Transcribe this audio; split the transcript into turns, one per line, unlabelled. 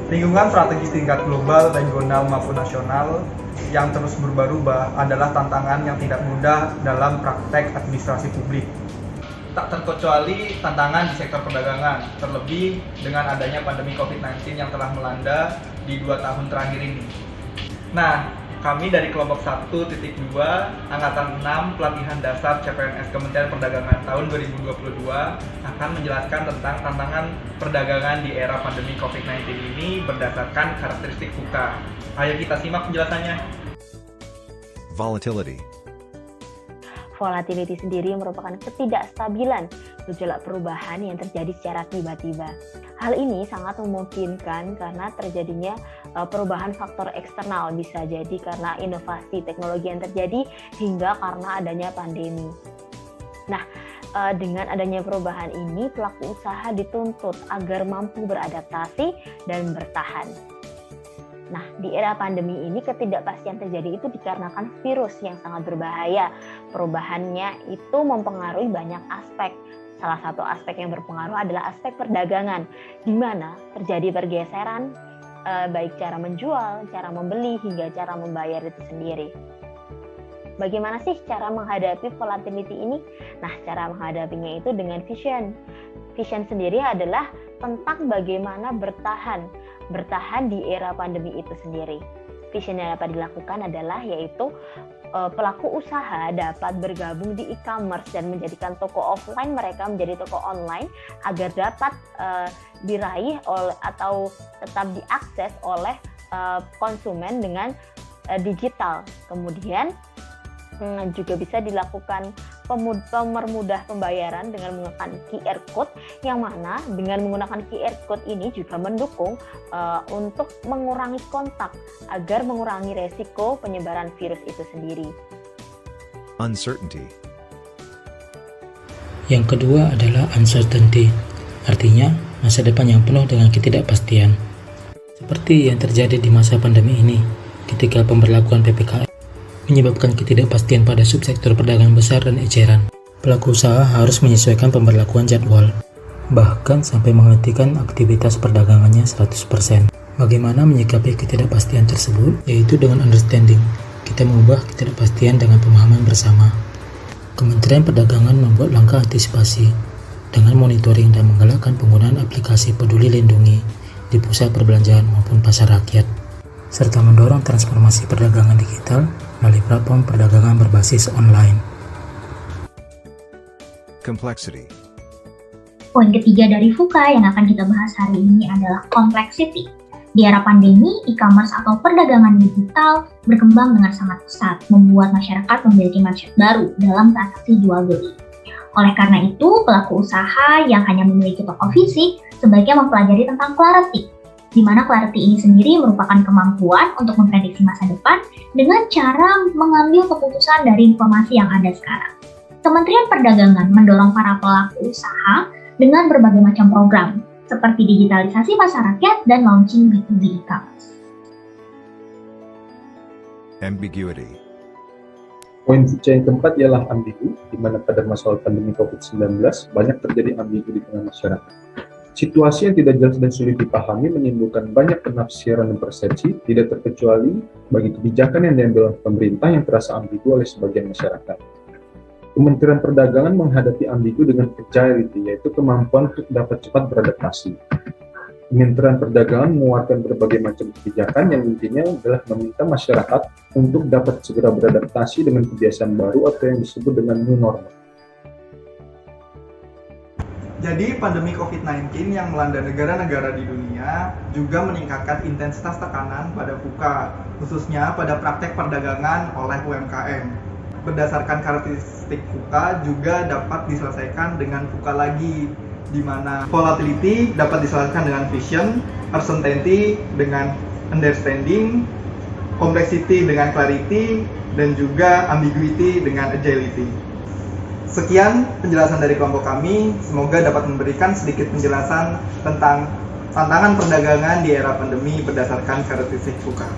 Lingkungan strategis tingkat global, regional maupun nasional yang terus berubah-ubah adalah tantangan yang tidak mudah dalam praktek administrasi publik. Tak terkecuali tantangan di sektor perdagangan, terlebih dengan adanya pandemi COVID-19 yang telah melanda di 2 tahun terakhir ini. Nah, kami dari kelompok 1.2 Angkatan 6 Pelatihan Dasar CPNS Kementerian Perdagangan tahun 2022 akan menjelaskan tentang tantangan perdagangan di era pandemi COVID-19 ini berdasarkan karakteristik VUCA. Ayo kita simak penjelasannya.
Volatility sendiri merupakan ketidakstabilan gejolak perubahan yang terjadi secara tiba-tiba. Hal ini sangat memungkinkan karena terjadinya perubahan faktor eksternal, bisa jadi karena inovasi teknologi yang terjadi hingga karena adanya pandemi. Nah, dengan adanya perubahan ini, pelaku usaha dituntut agar mampu beradaptasi dan bertahan. Nah, di era pandemi ini ketidakpastian terjadi itu dikarenakan virus yang sangat berbahaya. Perubahannya itu mempengaruhi banyak aspek. Salah satu aspek yang berpengaruh adalah aspek perdagangan, di mana terjadi pergeseran baik cara menjual, cara membeli, hingga cara membayar itu sendiri. Bagaimana sih cara menghadapi volatility ini? Nah, cara menghadapinya itu dengan vision. Vision sendiri adalah tentang bagaimana bertahan di era pandemi itu sendiri. Vision yang dapat dilakukan adalah yaitu pelaku usaha dapat bergabung di e-commerce dan menjadikan toko offline mereka menjadi toko online agar dapat diraih atau tetap diakses oleh konsumen dengan digital. Kemudian juga bisa dilakukan pemermudah pembayaran dengan menggunakan QR code, yang mana dengan menggunakan QR code ini juga mendukung untuk mengurangi kontak agar mengurangi resiko penyebaran virus itu sendiri.
Uncertainty.
Yang kedua adalah uncertainty, artinya masa depan yang penuh dengan ketidakpastian. Seperti yang terjadi di masa pandemi ini, ketika pemberlakuan PPKM menyebabkan ketidakpastian pada subsektor perdagangan besar dan eceran. Pelaku usaha harus menyesuaikan pemberlakuan jadwal, bahkan sampai menghentikan aktivitas perdagangannya 100%. Bagaimana menyikapi ketidakpastian tersebut? Yaitu dengan understanding. Kita mengubah ketidakpastian dengan pemahaman bersama. Kementerian Perdagangan membuat langkah antisipasi dengan monitoring dan menggalakkan penggunaan aplikasi Peduli Lindungi di pusat perbelanjaan maupun pasar rakyat, serta mendorong transformasi perdagangan digital melalui platform perdagangan berbasis online.
Complexity.
Poin ketiga dari VUCA yang akan kita bahas hari ini adalah complexity. Di era pandemi, e-commerce atau perdagangan digital berkembang dengan sangat pesat, membuat masyarakat memiliki mindset baru dalam transaksi jual beli. Oleh karena itu, pelaku usaha yang hanya memiliki toko fisik sebaiknya mempelajari tentang clarity, di mana clarity ini sendiri merupakan kemampuan untuk memprediksi masa depan dengan cara mengambil keputusan dari informasi yang ada sekarang. Kementerian Perdagangan mendorong para pelaku usaha dengan berbagai macam program, seperti digitalisasi pasar rakyat dan launching B2B e-commerce.
Ambiguity.
Poin VUCA yang keempat ialah ambigu, di mana pada masa pandemi COVID-19 banyak terjadi ambigu di tengah masyarakat. Situasi yang tidak jelas dan sulit dipahami menimbulkan banyak penafsiran dan persepsi, tidak terkecuali bagi kebijakan yang diambil oleh pemerintah yang terasa ambigu oleh sebagian masyarakat. Kementerian Perdagangan menghadapi ambigu dengan agility, yaitu kemampuan untuk dapat cepat beradaptasi. Kementerian Perdagangan mengeluarkan berbagai macam kebijakan yang intinya adalah meminta masyarakat untuk dapat segera beradaptasi dengan kebiasaan baru atau yang disebut dengan new normal.
Jadi pandemi COVID-19 yang melanda negara-negara di dunia juga meningkatkan intensitas tekanan pada VUCA, khususnya pada praktek perdagangan oleh UMKM. Berdasarkan karakteristik VUCA juga dapat diselesaikan dengan VUCA lagi, di mana volatility dapat diselesaikan dengan vision, uncertainty dengan understanding, complexity dengan clarity, dan juga ambiguity dengan agility. Sekian penjelasan dari kelompok kami, semoga dapat memberikan sedikit penjelasan tentang tantangan perdagangan di era pandemi berdasarkan karakteristik VUCA.